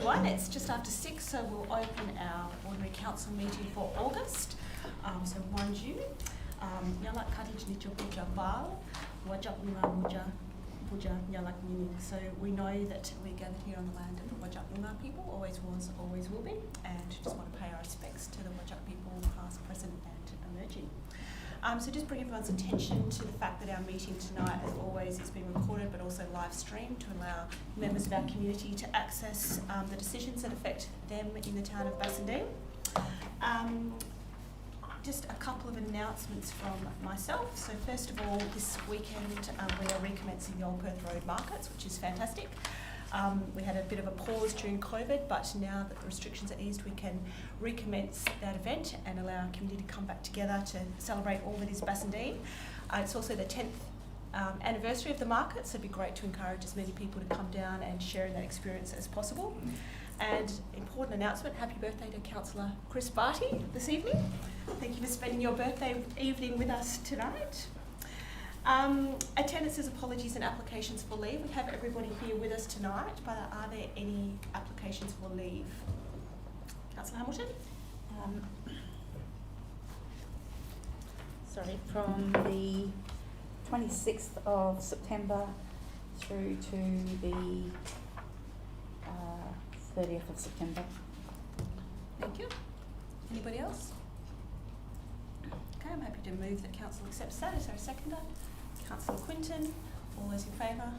everyone. It's just after 6, so we'll open our ordinary council meeting for August. So 1 June. Nyalak Kadij Nicho Puja Bal, Wajak Nunga Muja Puja Nyalak Nini. So we know that we're gathered here on the land of the Wajak Nunga people, always was, always will be, and just want to pay our respects to the Wajak people, past, present, and emerging. So just bring everyone's attention to the fact that our meeting tonight, as always, is being recorded but also live streamed to allow members of our community to access the decisions that affect them in the town of Bassendean. Just a couple of announcements from myself. So first of all, this weekend we are recommencing the Old Perth Road markets, which is fantastic. We had a bit of a pause during COVID, but now that the restrictions are eased, we can recommence that event and allow our community to come back together to celebrate all that is Bassendean. It's also the 10th anniversary of the market, so it'd be great to encourage as many people to come down and share in that experience as possible. And important announcement, happy birthday to Councillor Chris Barty this evening. Thank you for spending your birthday evening with us tonight. Attendances, apologies and applications for leave. We have everybody here with us tonight, but are there any applications for leave? Councillor Hamilton? From the 26th of September through to the 30th of September. Thank you. Anybody else? Okay, I'm happy to move that council accepts that. Is there a seconder? Councillor Quinton, all those in favour?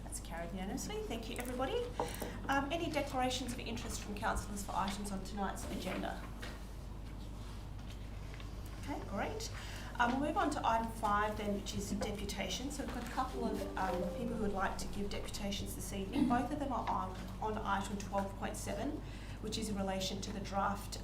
That's carried unanimously. Thank you, everybody. Any declarations of interest from councillors for items on tonight's agenda? Okay, great. We'll move on to item 5 then, which is deputation. So we've got a couple of people who would like to give deputations this evening. Both of them are on item 12.7, which is in relation to the draft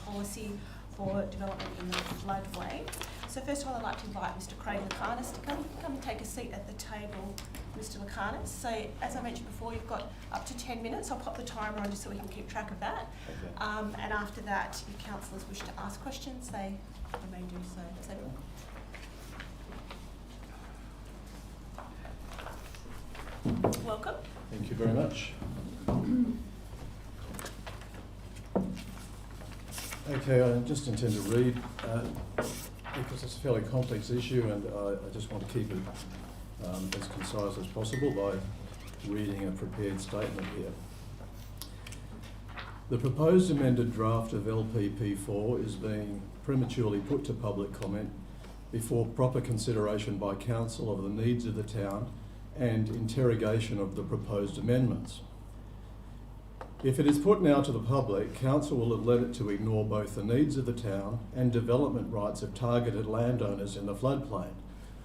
policy for development in the floodway. So first of all, I'd like to invite Mr. Craig Lacanis to come and take a seat at the table, Mr. Lacanis. So as I mentioned before, you've got up to 10 minutes. I'll pop the timer on just so we can keep track of that. Okay. And after that, if councillors wish to ask questions, they may do so. Welcome. Thank you very much. Okay, I just intend to read because it's a fairly complex issue, and I just want to keep it as concise as possible by reading a prepared statement here. The proposed amended draft of LPP4 is being prematurely put to public comment before proper consideration by Council of the needs of the town and interrogation of the proposed amendments. If it is put now to the public, Council will have led it to ignore both the needs of the town and development rights of targeted landowners in the floodplain,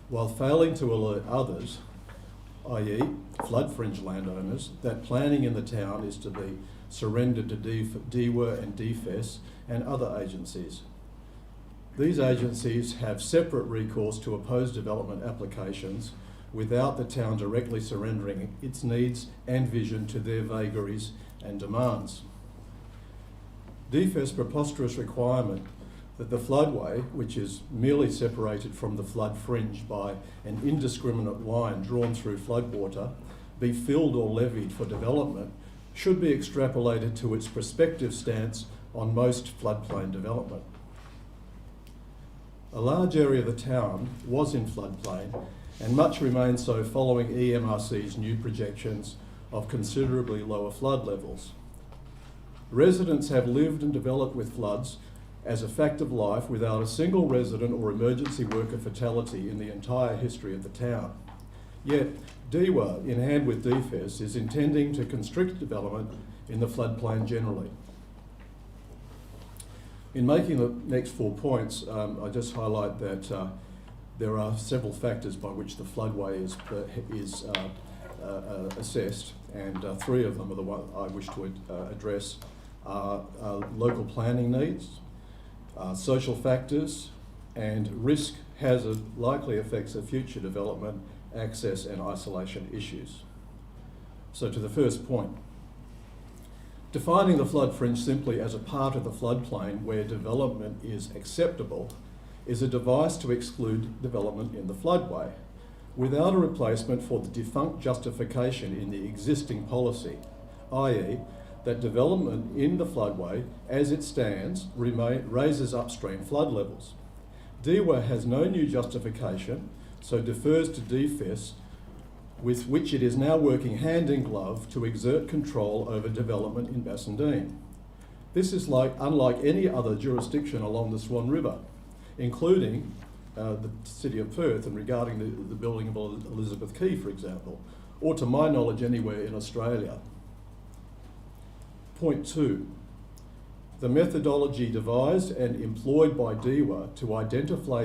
while failing to alert others, i.e. flood fringe landowners, that planning in the town is to be surrendered to DWER and DFES and other agencies. These agencies have separate recourse to oppose development applications without the town directly surrendering its needs and vision to their vagaries and demands. DFES' preposterous requirement that the floodway, which is merely separated from the flood fringe by an indiscriminate line drawn through floodwater, be filled or levied for development, should be extrapolated to its prospective stance on most floodplain development. A large area of the town was in floodplain, and much remains so following EMRC's new projections of considerably lower flood levels. Residents have lived and developed with floods as a fact of life without a single resident or emergency worker fatality in the entire history of the town. Yet, DWER, in hand with DFES, is intending to constrict development in the floodplain generally. In making the next 4 points, I just highlight that there are several factors by which the floodway is assessed, and 3 of them are the ones I wish to address are local planning needs, social factors, and risk, hazard, likely effects of future development, access and isolation issues. So to the first point. Defining the flood fringe simply as a part of the floodplain where development is acceptable is a device to exclude development in the floodway, without a replacement for the defunct justification in the existing policy, i.e. that development in the floodway, as it stands, raises upstream flood levels. DEWA has no new justification, so defers to DFES, with which it is now working hand in glove to exert control over development in Bassendean. This is unlike any other jurisdiction along the Swan River, including the City of Perth and regarding the building of Elizabeth Quay, for example, or to my knowledge anywhere in Australia. Point 2. The methodology devised and employed by DEWA to identify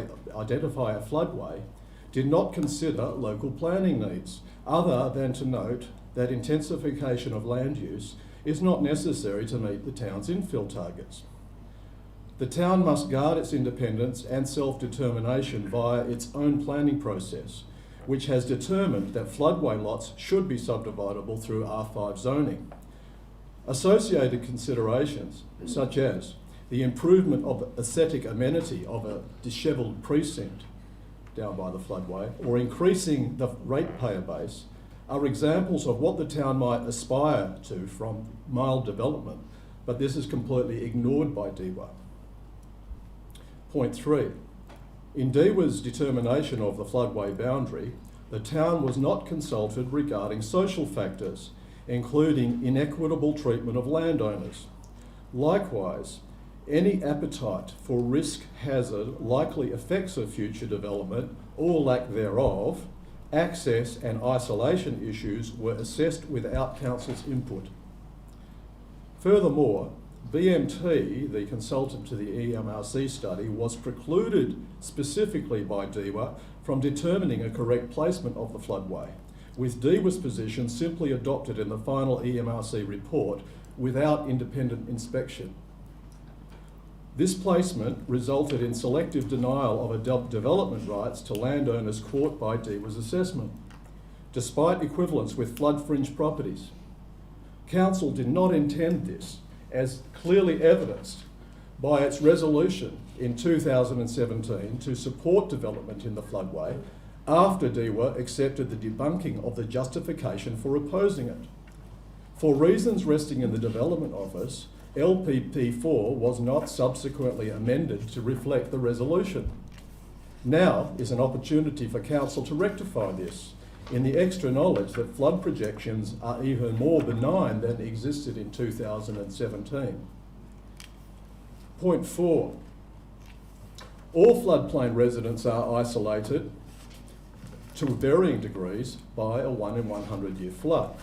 a floodway did not consider local planning needs, other than to note that intensification of land use is not necessary to meet the town's infill targets. The town must guard its independence and self-determination via its own planning process, which has determined that floodway lots should be subdividable through R5 zoning. Associated considerations, such as the improvement of aesthetic amenity of a dishevelled precinct down by the floodway, or increasing the ratepayer base, are examples of what the town might aspire to from mild development, but this is completely ignored by DEWA. Point 3. In DEWA's determination of the floodway boundary, the town was not consulted regarding social factors, including inequitable treatment of landowners. Likewise, any appetite for risk hazard likely effects of future development or lack thereof, access and isolation issues were assessed without council's input. Furthermore, BMT, the consultant to the EMRC study, was precluded specifically by DEWA from determining a correct placement of the floodway, with DEWA's position simply adopted in the final EMRC report without independent inspection. This placement resulted in selective denial of development rights to landowners caught by DEWA's assessment, despite equivalence with flood fringe properties. Council did not intend this, as clearly evidenced by its resolution in 2017 to support development in the floodway after DEWA accepted the debunking of the justification for opposing it. For reasons resting in the Development Office, LPP4 was not subsequently amended to reflect the resolution. Now is an opportunity for Council to rectify this, in the extra knowledge that flood projections are even more benign than existed in 2017. Point 4. All floodplain residents are isolated to varying degrees by a 1 in 100 year flood.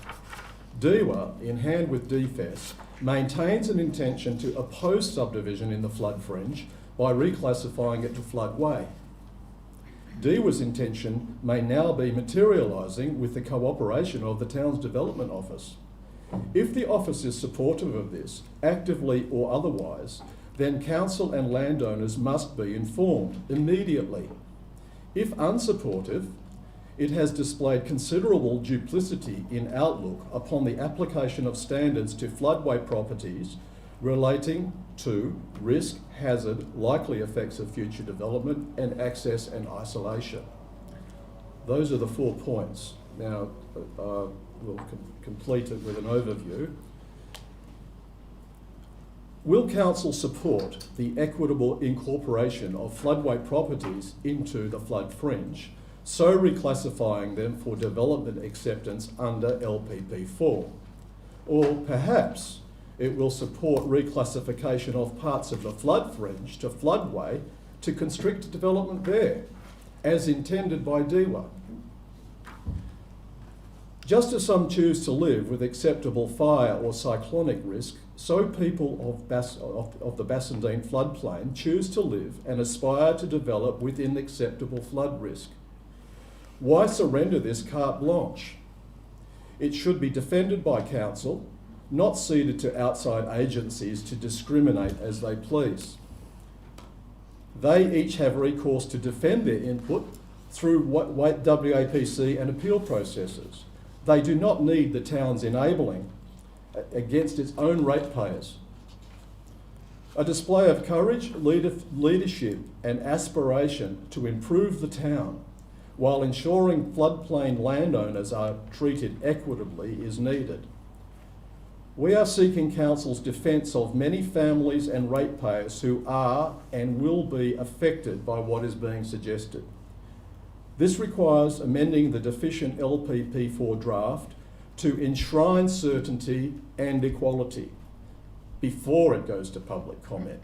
DEWA, in hand with DFES, maintains an intention to oppose subdivision in the flood fringe by reclassifying it to floodway. DEWA's intention may now be materialising with the cooperation of the town's Development Office. If the office is supportive of this, actively or otherwise, then council and landowners must be informed immediately. If unsupportive, it has displayed considerable duplicity in outlook upon the application of standards to floodway properties relating to risk, hazard, likely effects of future development, and access and isolation. Those are the 4 points. Now, we'll complete it with an overview. Will Council support the equitable incorporation of floodway properties into the flood fringe, so reclassifying them for development acceptance under LPP4? Or perhaps it will support reclassification of parts of the flood fringe to floodway to constrict development there, as intended by DEWA. Just as some choose to live with acceptable fire or cyclonic risk, so people of the Bassendean floodplain choose to live and aspire to develop within acceptable flood risk. Why surrender this carte blanche? It should be defended by Council, not ceded to outside agencies to discriminate as they please. They each have recourse to defend their input through WAPC and appeal processes. They do not need the town's enabling against its own ratepayers. A display of courage, leadership and aspiration to improve the town while ensuring floodplain landowners are treated equitably is needed. We are seeking Council's defence of many families and ratepayers who are and will be affected by what is being suggested. This requires amending the deficient LPP4 draft to enshrine certainty and equality before it goes to public comment.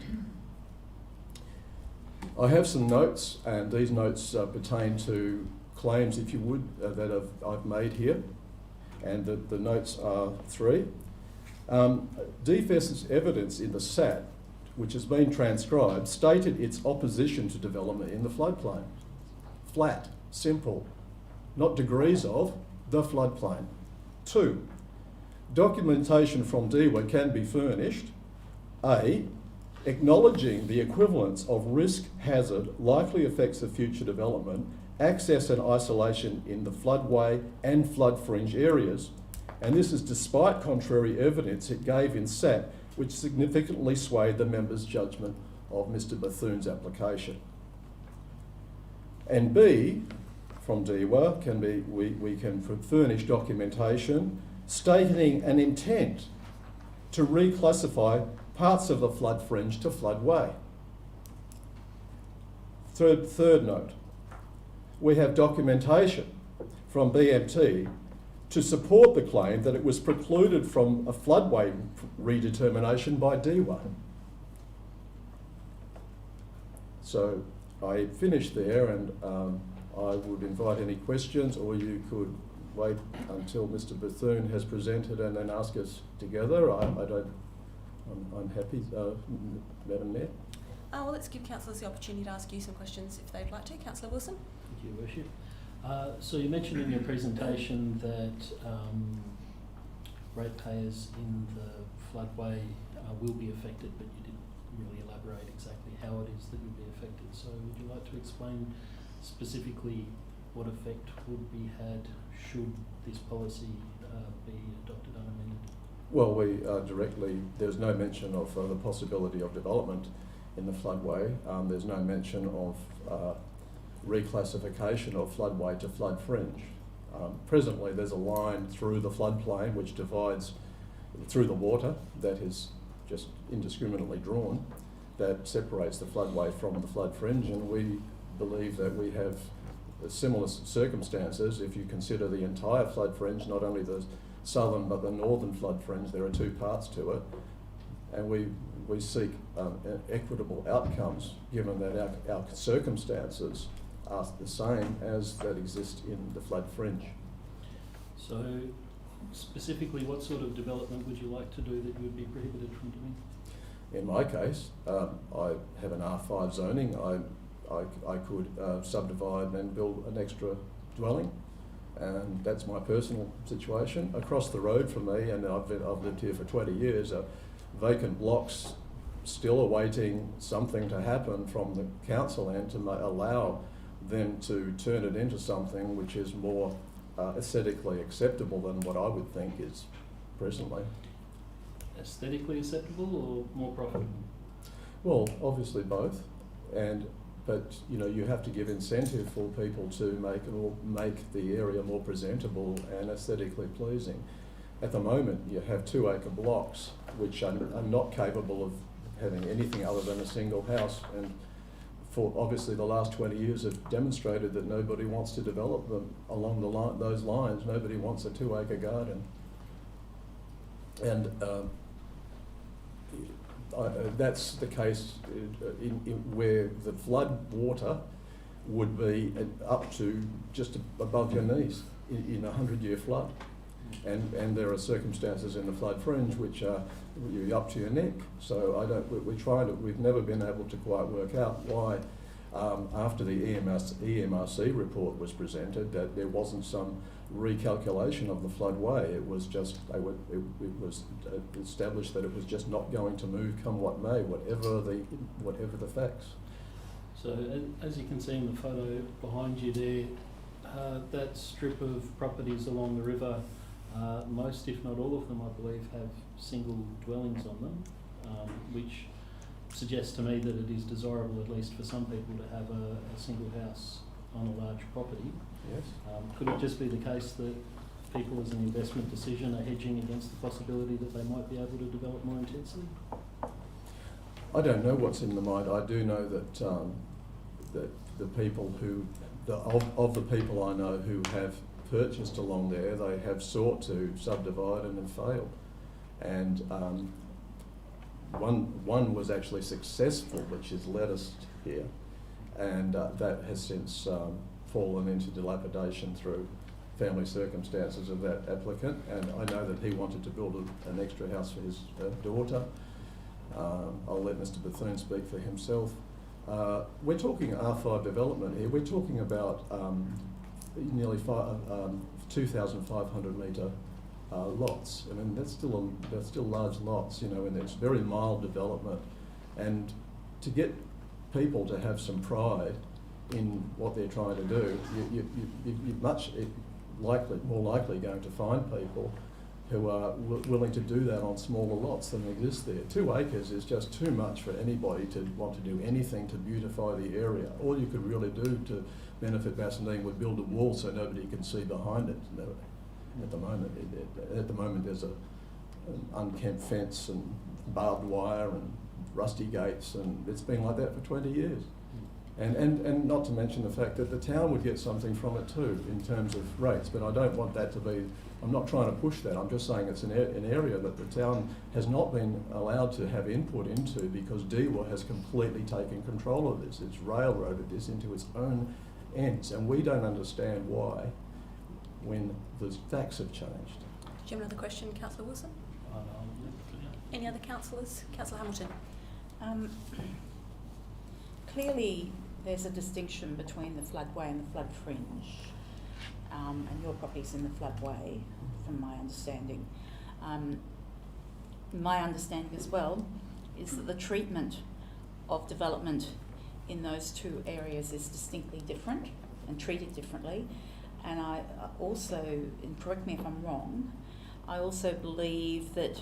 I have some notes, and these notes pertain to claims, if you would, that I've made here, and the notes are three. DFES's evidence in the SAT, which has been transcribed, stated its opposition to development in the floodplain. Flat, simple, not degrees of, the floodplain. 2, documentation from DEWA can be furnished, A, acknowledging the equivalence of risk hazard likely effects of future development, access and isolation in the floodway and flood fringe areas, and this is despite contrary evidence it gave in SAT, which significantly swayed the members' judgment of Mr Bethune's application. And B, from DEWA, we can furnish documentation stating an intent to reclassify parts of the flood fringe to floodway. Third note, we have documentation from BMT to support the claim that it was precluded from a floodway redetermination by DEWA. So I finished there, and I would invite any questions, or you could wait until Mr Bethune has presented and then ask us together. I'm happy, Madam Mayor. Well, let's give councillors the opportunity to ask you some questions if they'd like to. Councillor Wilson. Thank you, Worship. So you mentioned in your presentation that ratepayers in the floodway will be affected, but you didn't really elaborate exactly how it is that you'll be affected. So would you like to explain specifically what effect would be had should this policy be adopted unamended? Well, there's no mention of the possibility of development in the floodway. There's no mention of reclassification of floodway to flood fringe. Presently there's a line through the floodplain which divides through the water that is just indiscriminately drawn, that separates the floodway from the flood fringe, and we believe that we have similar circumstances if you consider the entire flood fringe, not only the southern but the northern flood fringe. There are two parts to it, and we seek equitable outcomes given that our circumstances are the same as that exist in the flood fringe. So specifically, what sort of development would you like to do that you would be prohibited from doing? In my case, I have an R5 zoning. I could subdivide and build an extra dwelling, and that's my personal situation. Across the road from me, and I've lived here for 20 years, vacant blocks still awaiting something to happen from the council and to allow them to turn it into something which is more aesthetically acceptable than what I would think is presently. Aesthetically acceptable or more profitable? Well, obviously both, but you know, you have to give incentive for people to make the area more presentable and aesthetically pleasing. At the moment, you have 2 acre blocks which are not capable of having anything other than a single house, and for obviously the last 20 years have demonstrated that nobody wants to develop them along those lines. Nobody wants a 2 acre garden. And that's the case where the flood water would be up to just above your knees in a 100-year flood. And there are circumstances in the flood fringe which are you're up to your neck. So we've never been able to quite work out why after the EMRC report was presented that there wasn't some recalculation of the floodway. It was just it was established that it was just not going to move come what may, whatever the facts. So as you can see in the photo behind you there, that strip of properties along the river, most if not all of them I believe have single dwellings on them, which suggests to me that it is desirable at least for some people to have a single house on a large property. Yes. Could it just be the case that people as an investment decision are hedging against the possibility that they might be able to develop more intensely? I don't know what's in the mind. I do know that that the people who, of the people I know who have purchased along there, they have sought to subdivide and have failed. And one was actually successful, which has led us here, and that has since fallen into dilapidation through family circumstances of that applicant. And I know that he wanted to build an extra house for his daughter. I'll let Mr. Bethune speak for himself. We're talking R5 development here. We're talking about nearly 2,500 metre lots. I mean, that's still large lots, you know, and it's very mild development. And to get people to have some pride in what they're trying to do, you're more likely going to find people who are willing to do that on smaller lots than exist there. 2 acres is just too much for anybody to want to do anything to beautify the area. All you could really do to benefit Bassendean would build a wall so nobody can see behind it. At the moment, there's an unkempt fence and barbed wire and rusty gates, and it's been like that for 20 years. And not to mention the fact that the town would get something from it too in terms of rates, but I don't want that to be, I'm not trying to push that, I'm just saying it's an area that the town has not been allowed to have input into because DEWA has completely taken control of this. It's railroaded this into its own ends, and we don't understand why when the facts have changed. Did you have another question, Councillor Wilson? Any other councillors? Councillor Hamilton. Clearly, there's a distinction between the floodway and the flood fringe, and your property's in the floodway, from my understanding. My understanding as well is that the treatment of development in those two areas is distinctly different and treated differently. And I also, and correct me if I'm wrong, I also believe that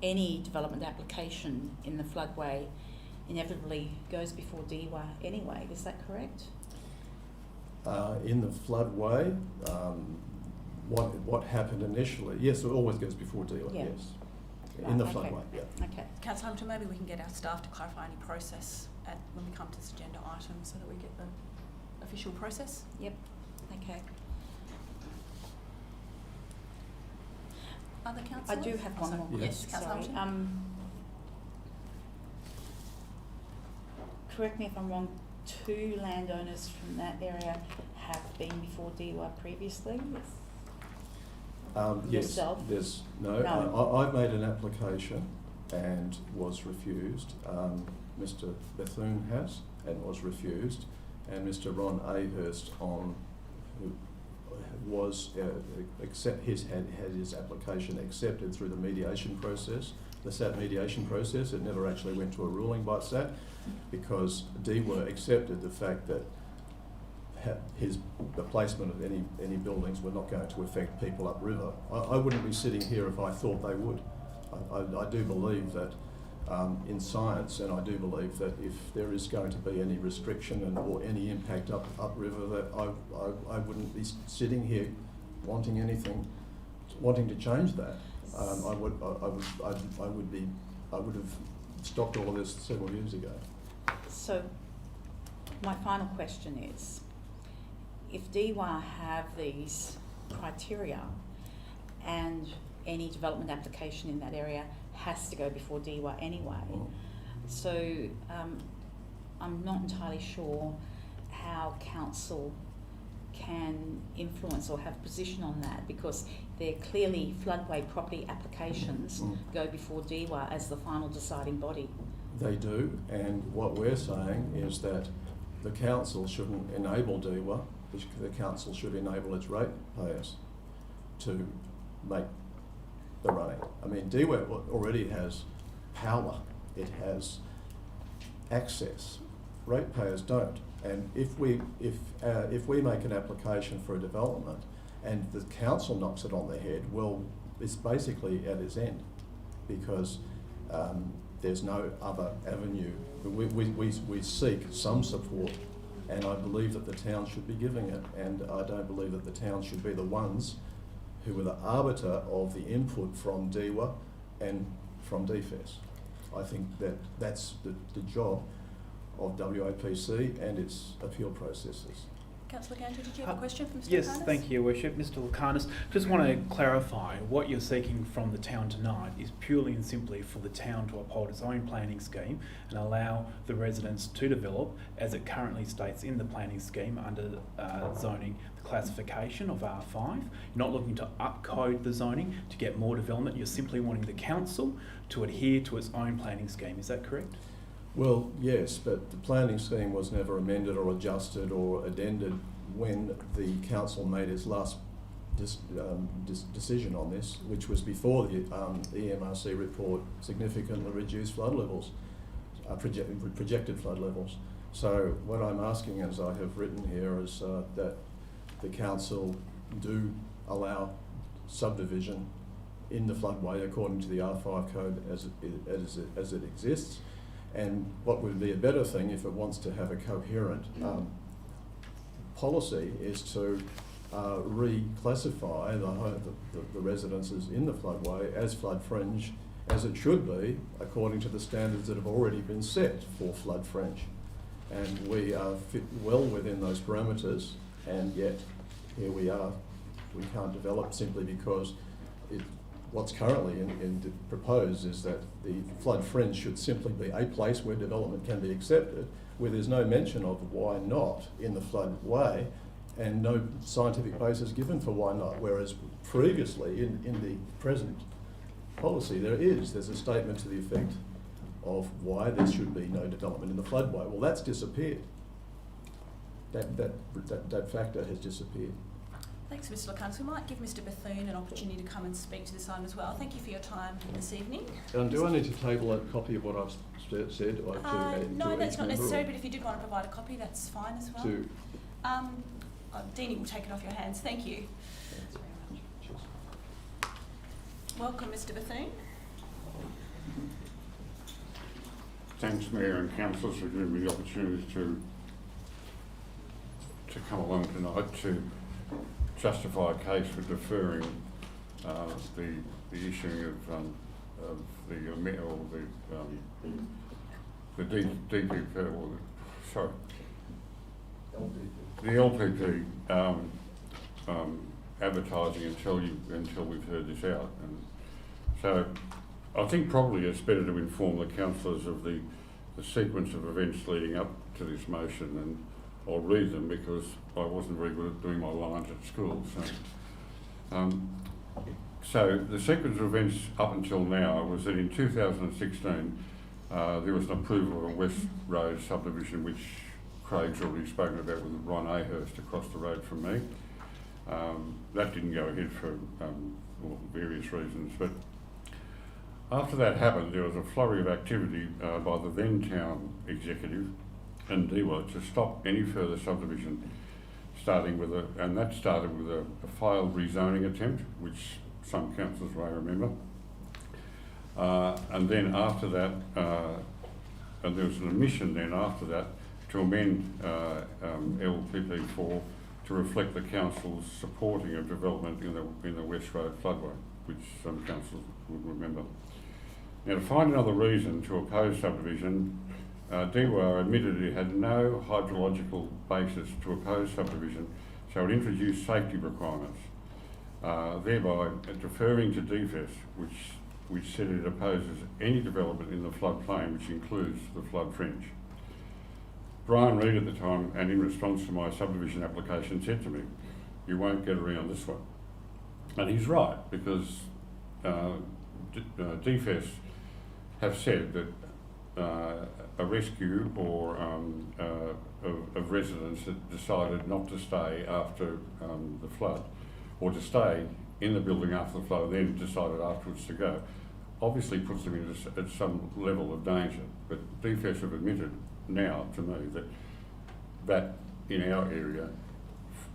any development application in the floodway inevitably goes before DEWA anyway. Is that correct? In the floodway, what happened initially? Yes, it always goes before DEWA. Yeah. Yes, Right, in the okay. floodway. Yeah. Okay. Councillor Hamilton, maybe we can get our staff to clarify any process when we come to this agenda item so that we get the official process. Yep. Okay. Other councillors? I do have one more question. Yes. Councillor Sorry. Hamilton. Correct me if I'm wrong, 2 landowners from that area have been before DEWA previously? Yes, Yourself? there's No. I've made an application and was refused. Mr. Bethune has and was refused, and Mr. Ron Ahurst who was had his application accepted through the mediation process, the SAT mediation process. It never actually went to a ruling by SAT because DEWA accepted the fact that the placement of any buildings were not going to affect people upriver. I wouldn't be sitting here if I thought they would. I do believe that in science, and I do believe that if there is going to be any restriction or any impact upriver, that I wouldn't be sitting here wanting to change that. I would have stopped all of this several years ago. So, my final question is, if DEWA have these criteria and any development application in that area has to go before DEWA anyway, so I'm not entirely sure how council can influence or have position on that, because they're clearly floodway property applications go before DEWA as the final deciding body. They do, and what we're saying is that the council shouldn't enable DEWA, the council should enable its ratepayers to make the running. I mean, DEWA already has power, it has access. Ratepayers don't. And if we make an application for a development and the council knocks it on the head, well, it's basically at its end, because there's no other avenue. We seek some support, and I believe that the town should be giving it, and I don't believe that the town should be the ones who were the arbiter of the input from DEWA and from DFES. I think that's the job of WAPC and its appeal processes. Councillor Ganter, did you have a question for Mr. Yes, Lucanis? thank you, Your Worship. Mr. Lucanis, just want to clarify, what you're seeking from the town tonight is purely and simply for the town to uphold its own planning scheme and allow the residents to develop, as it currently states in the planning scheme under zoning, the classification of R5. You're not looking to upcode the zoning to get more development, you're simply wanting the council to adhere to its own planning scheme, is that correct? Well, yes, but the planning scheme was never amended or adjusted or addended when the council made its last decision on this, which was before the EMRC report significantly reduced flood levels, projected flood levels. So what I'm asking, as I have written here, is that the council do allow subdivision in the floodway according to the R5 code as it exists. And what would be a better thing if it wants to have a coherent policy is to reclassify the residences in the floodway as flood fringe, as it should be, according to the standards that have already been set for flood fringe. And we fit well within those parameters, and yet here we are. We can't develop simply because what's currently proposed is that the flood fringe should simply be a place where development can be accepted, where there's no mention of why not in the floodway and no scientific basis given for why not, whereas previously in the present policy there's a statement to the effect of why there should be no development in the floodway. Well, that's disappeared. That factor has disappeared. Thanks, Mr. Lucanis. We might give Mr. Bethune an opportunity to come and speak to this item as well. Thank you for your time this evening. Do I need to table a copy of what I've said? No, that's not necessary, but if you did want to provide a copy, that's fine as well. Deanie will take it off your hands. Thank you. Thanks very much. Cheers. Welcome, Mr. Bethune. Thanks, Mayor and Councillors, for giving me the opportunity to come along tonight to justify a case for deferring the issuing of the DPP, or the LPP advertising until we've heard this out. And so I think probably it's better to inform the councillors of the sequence of events leading up to this motion, and I'll read them because I wasn't very good at doing my lines at school. So the sequence of events up until now was that in 2016 there was an approval of a West Road subdivision, which Craig's already spoken about, with Ron Ahurst across the road from me. That didn't go ahead for various reasons, but after that happened, there was a flurry of activity by the then town executive and DEWA to stop any further subdivision, and that started with a failed rezoning attempt, which some councillors may remember. And then after that, and there was an omission then after that to amend LPP4 to reflect the council's supporting of development in the West Road floodway, which some councillors would remember. Now, to find another reason to oppose subdivision, DEWA admitted it had no hydrological basis to oppose subdivision, so it introduced safety requirements, thereby deferring to DFES, which said it opposes any development in the floodplain, which includes the flood fringe. Brian Reid at the time, and in response to my subdivision application, said to me, "You won't get around this one." And he's right, because DFES have said that a rescue or of residents that decided not to stay after the flood, or to stay in the building after the flood and then decided afterwards to go, obviously puts them at some level of danger. But DFES have admitted now to me that in our area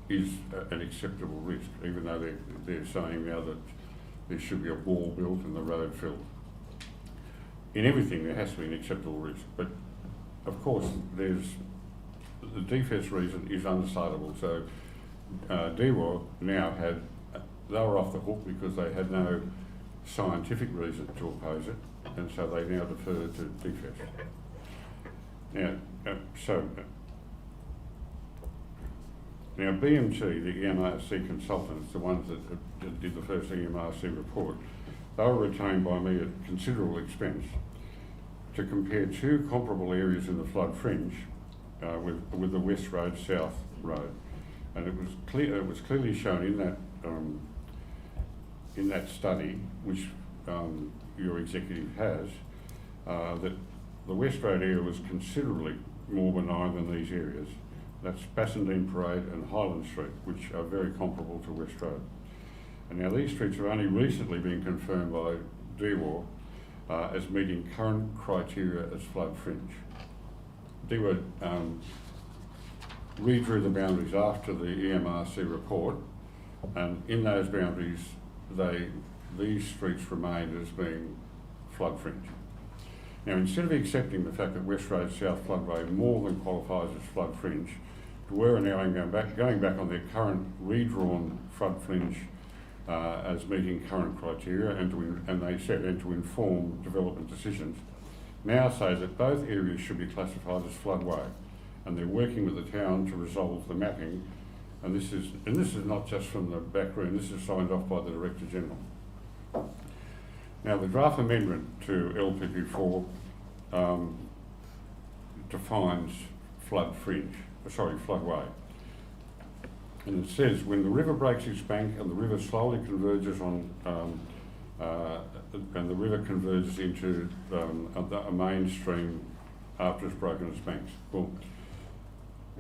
is an acceptable risk, even though they're saying now that there should be a wall built and the road filled. In everything there has to be an acceptable risk, but of course the DFES reason is undecidable. So DEWA now had they were off the hook because they had no scientific reason to oppose it, and so they now defer to DFES. Now, BMT, the EMRC consultants, the ones that did the first EMRC report, they were retained by me at considerable expense to compare two comparable areas in the flood fringe with the West Road, South Road, and it was clearly shown in that study, which your executive has, that the West Road area was considerably more benign than these areas. That's Bassendean Parade and Highland Street, which are very comparable to West Road. And now these streets have only recently been confirmed by DWA as meeting current criteria as flood fringe. DWA redrew the boundaries after the EMRC report, and in those boundaries, these streets remained as being flood fringe. Now, instead of accepting the fact that West Road South Floodway more than qualifies as flood fringe, we're now going back on their current redrawn flood fringe as meeting current criteria, and they said and to inform development decisions. Now say that both areas should be classified as floodway, and they're working with the town to resolve the mapping. And this is not just from the back room. This is signed off by the Director General. Now, the draft amendment to LPP4 defines floodway. And it says, when the river breaks its bank and the river slowly converges and the river converges into a mainstream after it's broken its banks. Well,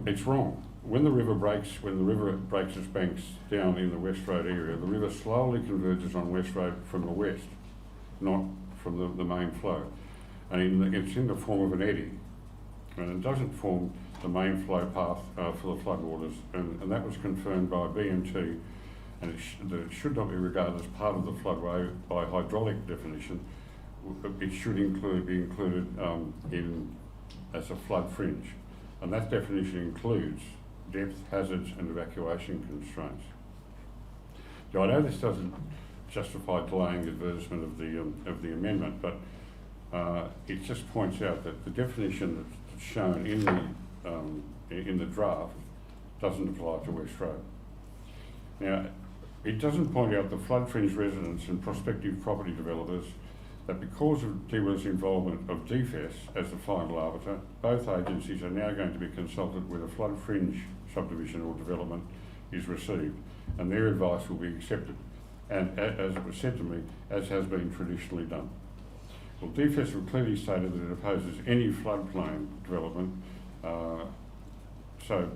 it's wrong. When the river breaks its banks down in the West Road area, the river slowly converges on West Road from the west, not from the main flow. And it's in the form of an eddy, and it doesn't form the main flow path for the floodwaters, and that was confirmed by BMT, and that it should not be regarded as part of the floodway by hydraulic definition. It should be included as a flood fringe, and that definition includes depth, hazards and evacuation constraints. Now, I know this doesn't justify delaying the advertisement of the amendment, but it just points out that the definition that's shown in the draft doesn't apply to West Road. Now, it doesn't point out the flood fringe residents and prospective property developers that because of DWA's involvement of DFES as the final arbiter, both agencies are now going to be consulted when a flood fringe subdivision or development is received, and their advice will be accepted, and as it was said to me, as has been traditionally done. Well, DFES have clearly stated that it opposes any floodplain development, so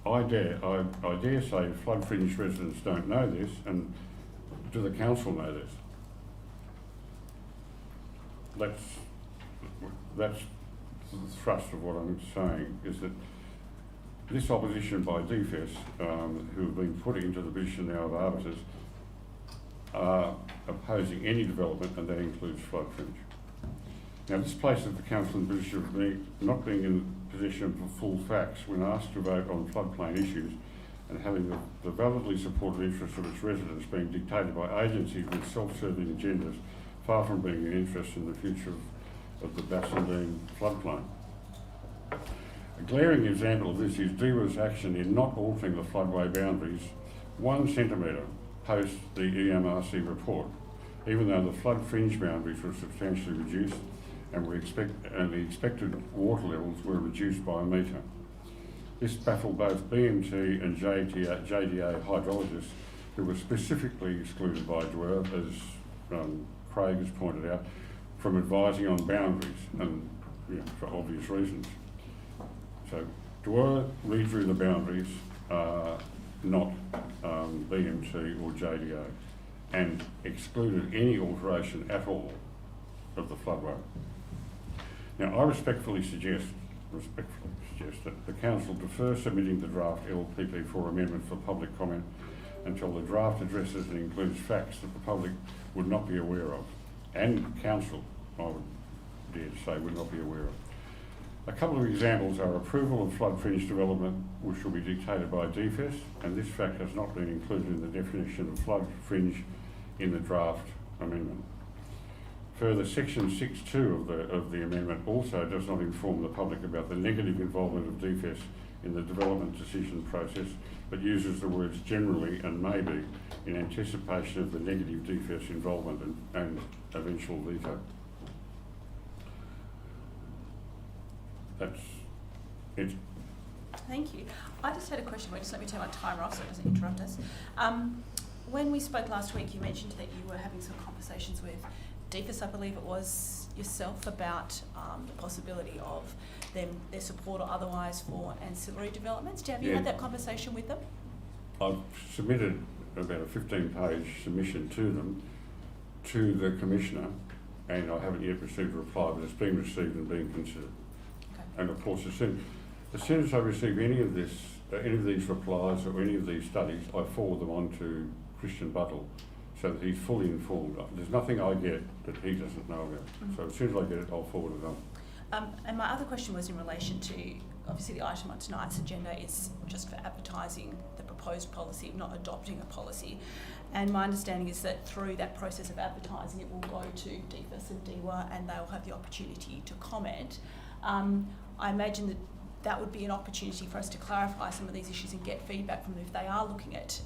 I dare say flood fringe residents don't know this, and do the council know this? That's the thrust of what I'm saying, is that this opposition by DFES, who have been put into the position now of arbiters, are opposing any development, and that includes flood fringe. Now, this places the council in the position of not being in possession of full facts when asked to vote on floodplain issues, and having the validly supported interests of its residents being dictated by agencies with self-serving agendas, far from being an interest in the future of the Bassendean floodplain. A glaring example of this is DWA's action in not altering the floodway boundaries 1 centimetre post the EMRC report, even though the flood fringe boundaries were substantially reduced and the expected water levels were reduced by a metre. This baffled both BMT and JDA hydrologists, who were specifically excluded by DWA, as Craig has pointed out, from advising on boundaries, and for obvious reasons. So DWA redrew the boundaries, not BMT or JDA, and excluded any alteration at all of the floodway. Now, I respectfully suggest that the council defer submitting the draft LPP4 amendment for public comment until the draft addresses and includes facts that the public would not be aware of, and council, I would dare to say, would not be aware of. A couple of examples are approval of flood fringe development, which will be dictated by DFS, and this fact has not been included in the definition of flood fringe in the draft amendment. Further, section 6.2 of the amendment also does not inform the public about the negative involvement of DFS in the development decision process, but uses the words generally and maybe in anticipation of the negative DFS involvement and eventual veto. That's it. Thank you. I just had a question. Just let me turn my timer off so it doesn't interrupt us. When we spoke last week, you mentioned that you were having some conversations with DFS, I believe it was yourself, about the possibility of their support or otherwise for ancillary developments. Have you had that conversation with them? I've submitted about a 15-page submission to them, to the Commissioner, and I haven't yet received a reply, but it's been received and being considered. Okay. And of course, as soon as I receive any of these replies or any of these studies, I forward them on to Christian Buttle so that he's fully informed. There's nothing I get that he doesn't know about. Mm-hmm. So as soon as I get it, I'll forward it on. And my other question was in relation to, obviously the item on tonight's agenda is just for advertising the proposed policy, not adopting a policy. And my understanding is that through that process of advertising, it will go to DFS and DEWA and they'll have the opportunity to comment. I imagine that would be an opportunity for us to clarify some of these issues and get feedback from them if they are looking at,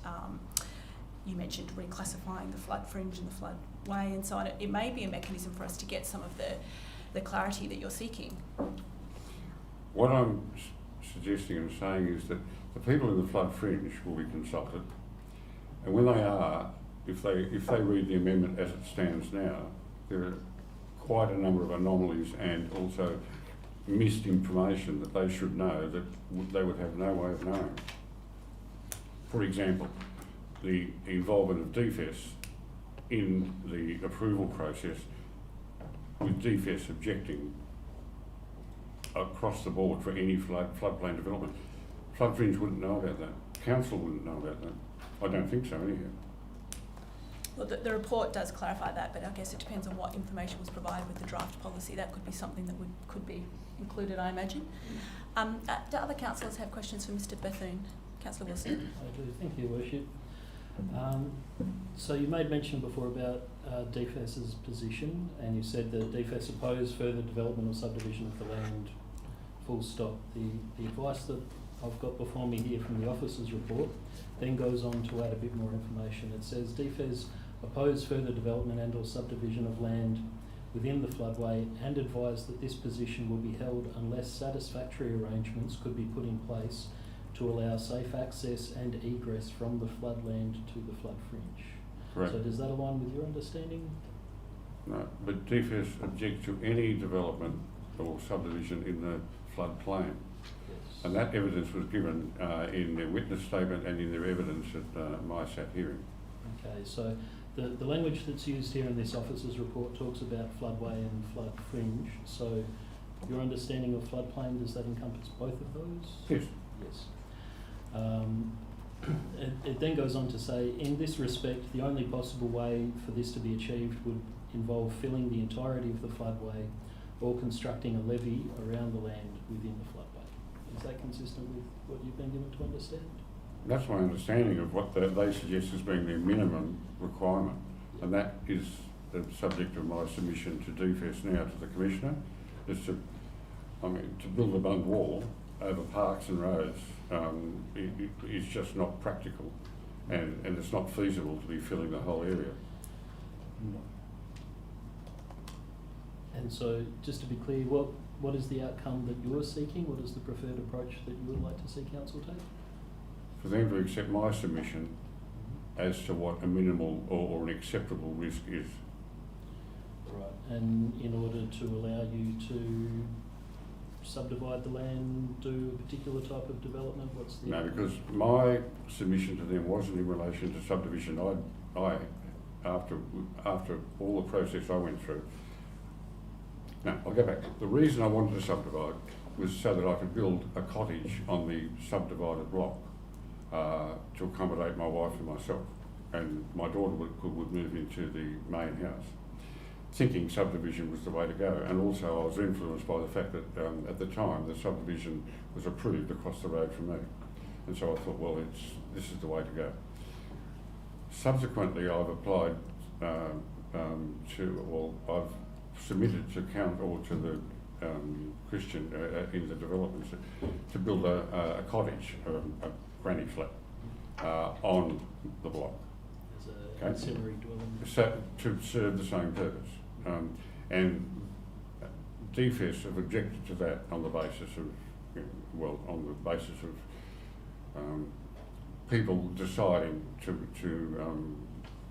you mentioned reclassifying the flood fringe and the floodway and so on. It may be a mechanism for us to get some of the clarity that you're seeking. What I'm suggesting and saying is that the people in the flood fringe will be consulted, and when they are, if they read the amendment as it stands now, there are quite a number of anomalies and also missed information that they should know that they would have no way of knowing. For example, the involvement of DFS in the approval process, with DFS objecting across the board for any floodplain development. Flood fringe wouldn't know about that. Council wouldn't know about that. I don't think so anyhow. Well, the report does clarify that, but I guess it depends on what information was provided with the draft policy. That could be something that could be included, I imagine. Do other councillors have questions for Mr. Bethune? Councillor Wilson. I do, thank you, Worship. So you made mention before about DFS's position, and you said that DFS oppose further development or subdivision of the land, full stop. The advice that I've got before me here from the officer's report then goes on to add a bit more information. It says DFS oppose further development and or subdivision of land within the floodway and advise that this position will be held unless satisfactory arrangements could be put in place to allow safe access and egress from the floodland to the flood fringe. Correct. So does that align with your understanding? No, but DFS object to any development or subdivision in the floodplain. Yes. And that evidence was given in their witness statement and in their evidence at my SAT hearing. Okay, so the language that's used here in this officer's report talks about floodway and flood fringe. So your understanding of floodplain, does that encompass both of those? Yes. Yes. It then goes on to say, in this respect, the only possible way for this to be achieved would involve filling the entirety of the floodway or constructing a levee around the land within the floodway. Is that consistent with what you've been given to understand? That's my understanding of what they suggest as being their minimum requirement. And that is the subject of my submission to DFS now to the Commissioner, is to build a bund wall over parks and roads is just not practical, and it's not feasible to be filling the whole area. And so, just to be clear, what is the outcome that you're seeking? What is the preferred approach that you would like to see council take? For them to accept my submission as to what a minimal or an acceptable risk is. Right, and in order to allow you to subdivide the land, do a particular type of development, what's the... No, because my submission to them wasn't in relation to subdivision. I after all the process I went through. Now, I'll go back. The reason I wanted to subdivide was so that I could build a cottage on the subdivided block to accommodate my wife and myself, and my daughter would move into the main house. thinking subdivision was the way to go. And also I was influenced by the fact that at the time the subdivision was approved across the road from me. And so I thought, well, this is the way to go. Subsequently, I've applied I've submitted to the Christian in the development to build a cottage, a granny flat on the block. As a ancillary dwelling. So, to serve the same purpose. And DFS have objected to that on the basis of, people deciding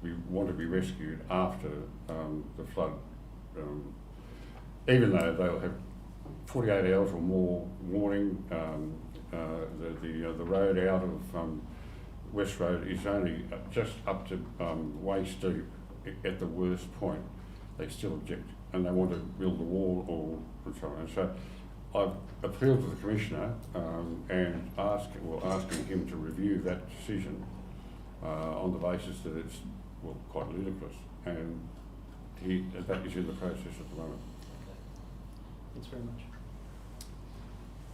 we want to be rescued after the flood, even though they'll have 48 hours or more warning. The road out of West Road is only just up to waist deep at the worst point. They still object, and they want to build a wall and so on. And so I've appealed to the Commissioner and asking him to review that decision on the basis that it's quite ludicrous, and that is in the process at the moment. Okay. Thanks very much.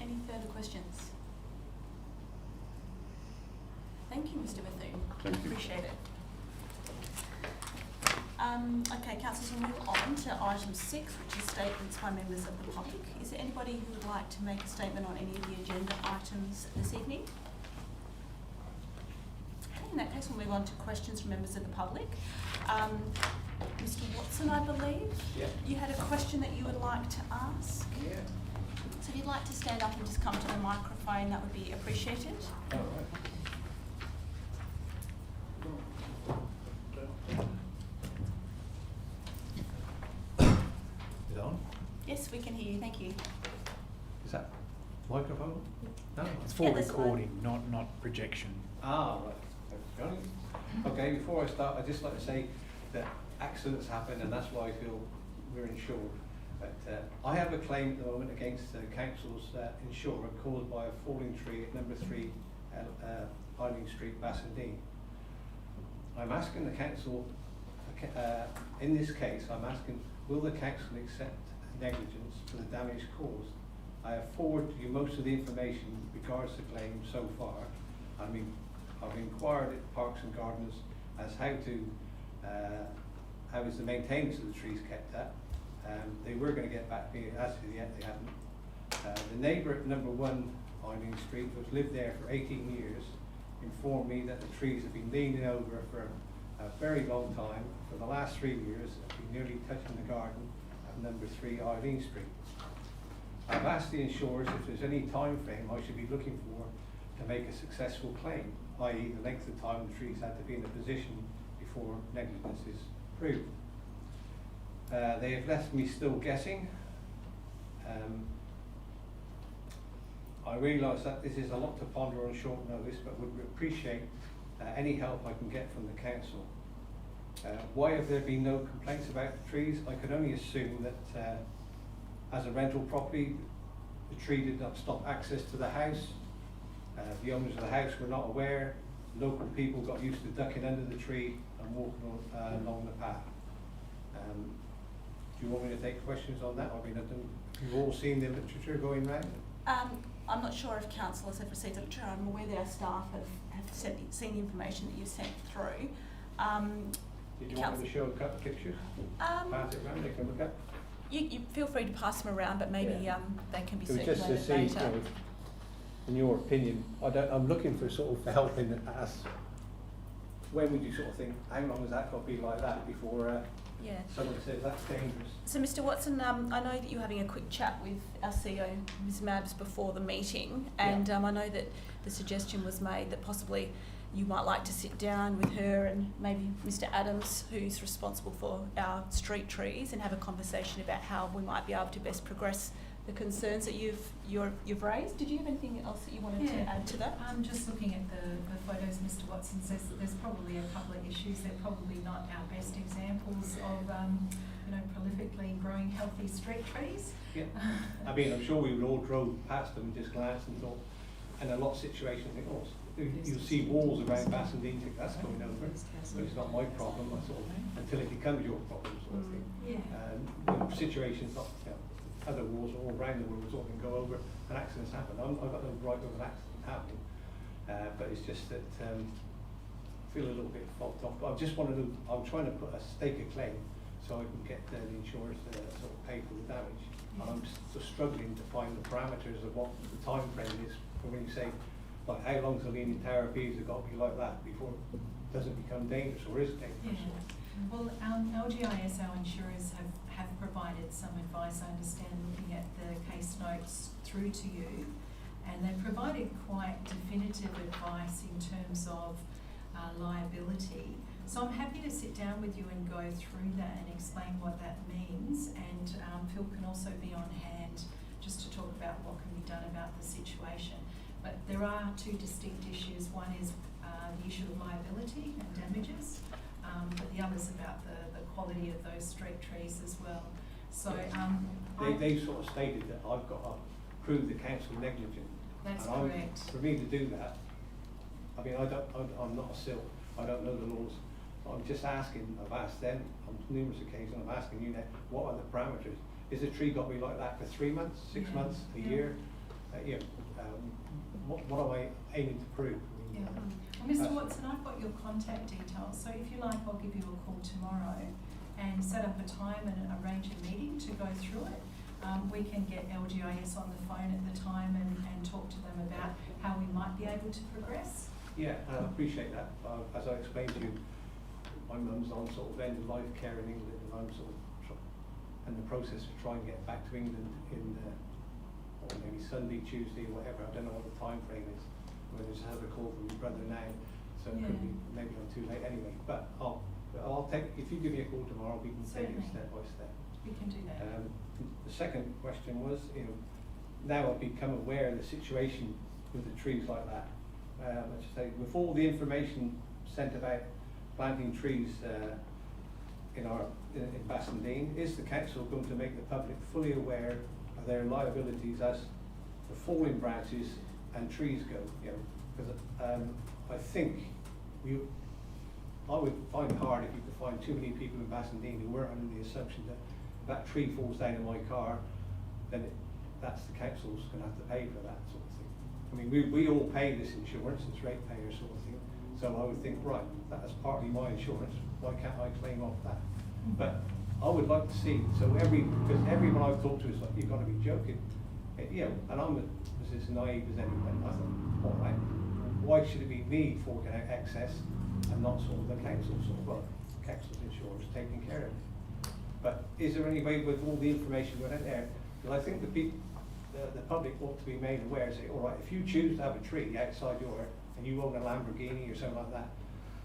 Any further questions? Thank you, Mr. Bethune. Thank you. Appreciate it. Okay, councillors, we'll move on to item 6, which is statements by members of the public. Is there anybody who would like to make a statement on any of the agenda items this evening? Okay, in that case, we'll move on to questions from members of the public. Mr. Watson, I believe, you had a question that you would like to ask? Yeah. So if you'd like to stand up and just come to the microphone, that would be appreciated. All right. Is it on? Yes, we can hear you, thank you. Is that microphone? No. It's for Yeah, that's recording, not projection. Ah, right. Okay, before I start, I'd just like to say that accidents happen, and that's why I feel we're insured. But I have a claim at the moment against the council's insurer caused by a falling tree at number 3 Hiding Street, Bassendean. I'm asking the council, in this case, I'm asking, will the council accept negligence for the damage caused? I have forwarded you most of the information with regards to claims so far. I've inquired at Parks and Gardens as how is the maintenance of the trees kept at. They were going to get back to me, as of yet they haven't. The neighbour at number 1 Hiding Street, who's lived there for 18 years, informed me that the trees have been leaning over for a very long time. For the last 3 years, have been nearly touching the garden at number 3 Eileen Street. I've asked the insurers if there's any time frame I should be looking for to make a successful claim, i.e. the length of time the trees had to be in a position before negligence is proved. They have left me still guessing. I realise that this is a lot to ponder on short notice, but would appreciate any help I can get from the council. Why have there been no complaints about the trees? I can only assume that as a rental property, the tree did not stop access to the house. The owners of the house were not aware. Local people got used to ducking under the tree and walking along the path. Do you want me to take questions on that? I mean, you've all seen the literature going round. I'm not sure if councillors have received the literature. I'm aware that our staff have seen the information that you've sent through. Did you want me to show a couple of pictures? Pass it around, they can look at. You feel free to pass them around, but maybe they can be It was circulated just to see, later. in your opinion, I'm looking for sort of help in us. When would you sort of think, how long has that got to be like that before Yeah. someone says that's dangerous? So, Mr. Watson, I know that you were having a quick chat with our CEO, Ms. Mabs, before the meeting, and I know that the suggestion was made that possibly you might like to sit down with her and maybe Mr. Adams, who's responsible for our street trees, and have a conversation about how we might be able to best progress the concerns that you've raised. Did you have anything else that you wanted to add to that? I'm just looking at the photos. Mr. Watson says that there's probably a couple of issues. They're probably not our best examples of prolifically growing healthy street trees. Yeah. I mean, I'm sure we would all drove past them and just glanced and thought, and a lot of situations, think, oh, you'll see walls around Bassendean, think that's going over, but it's not my problem, until it becomes your problem, sort of thing. Yeah. Situations, other walls all around the world can go over, and accidents happen. I've got no right with an accident happening, but it's just that I feel a little bit fobbed off. But I'm trying to put a stake of claim so I can get the insurers to sort of pay for the damage. And I'm just struggling to find the parameters of what the time frame is for when you say, like, how long's the Leaning Tower piers have got to be like that before it doesn't become dangerous, or is it dangerous? Yeah. Well, LGIS, our insurers have provided some advice, I understand, looking at the case notes through to you, and they've provided quite definitive advice in terms of liability. So I'm happy to sit down with you and go through that and explain what that means, and Phil can also be on hand just to talk about what can be done about the situation. But there are two distinct issues. One is the issue of liability and damages, but the other is about the quality of those street trees as well. So they sort of stated that I've got to prove the council negligent. That's and correct. For me to do that, I mean, I'm not a SIL, I don't know the laws. I'm just asking, I've asked them on numerous occasions, I'm asking you now, what are the parameters? Is a tree got to be like that for 3 months, 6 months, a year? What am I aiming to prove? Yeah. Well, Mr. Watson, I've got your contact details, so if you like, I'll give you a call tomorrow and set up a time and arrange a meeting to go through it. We can get LGIS on the phone at the time and talk to them about how we might be able to progress. Yeah, I appreciate that. As I explained to you, my mum's on sort of end of life care in England, and I'm sort of in the process of trying to get back to England in or maybe Sunday, Tuesday, whatever. I don't know what the time frame is. I'm going to just have a call from my brother now, so it could be, maybe I'm too late anyway. But I'll take, if you give me a call tomorrow, we can take it step by step. We can do that. The second question was, now I've become aware of the situation with the trees like that. Let's just say, with all the information sent about planting trees in Bassendean, is the council going to make the public fully aware of their liabilities as the falling branches and trees go? Because I think I would find it hard if you could find too many people in Bassendean who weren't under the assumption that if that tree falls down in my car, then that's the council's going to have to pay for that sort of thing. I mean, we all pay this insurance, it's ratepayers sort of thing. So I would think, right, that's partly my insurance, why can't I claim off that? But I would like to see, because everyone I've talked to is like, you've got to be joking. And I'm as naive as anyone. I thought, all right, why should it be me forking out excess and not sort of the council council's insurance taking care of it? But is there any way with all the information we're out there? Because I think the public ought to be made aware, say, all right, if you choose to have a tree outside and you own a Lamborghini or something like that,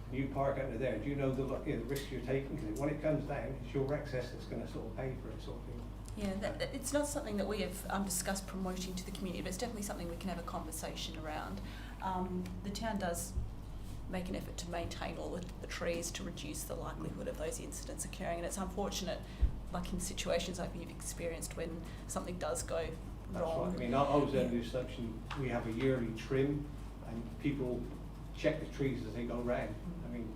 and you park under there, do you know the risk you're taking? Because when it comes down, it's your excess that's going to sort of pay for it, sort of thing. Yeah, it's not something that we have discussed promoting to the community, but it's definitely something we can have a conversation around. The town does make an effort to maintain all the trees to reduce the likelihood of those incidents occurring, and it's unfortunate, like in situations like you've experienced, when something does go wrong. That's right. I mean, I was under the assumption we have a yearly trim, and people check the trees as they go round. I mean,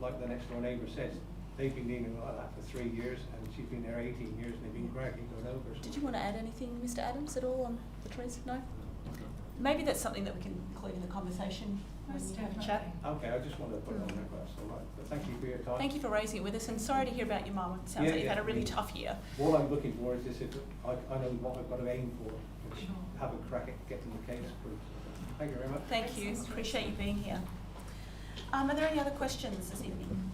like the next door neighbour says, they've been dealing like that for 3 years, and she's been there 18 years, and they've been gradually going over. So. Did you want to add anything, Mr. Adams, at all on the trees? No? Maybe that's something that we can include in the conversation when you have a chat. Okay, I just wanted to put it on record, that's all right. But thank you for your time. Thank you for raising it with us, and sorry to hear about your mum. It sounds like you've had a really tough year. All I'm looking for is this, if I know what I've got to aim for, which have a crack at getting the case approved. Thank you very much. Thank you. Appreciate you being here. Are there any other questions this evening?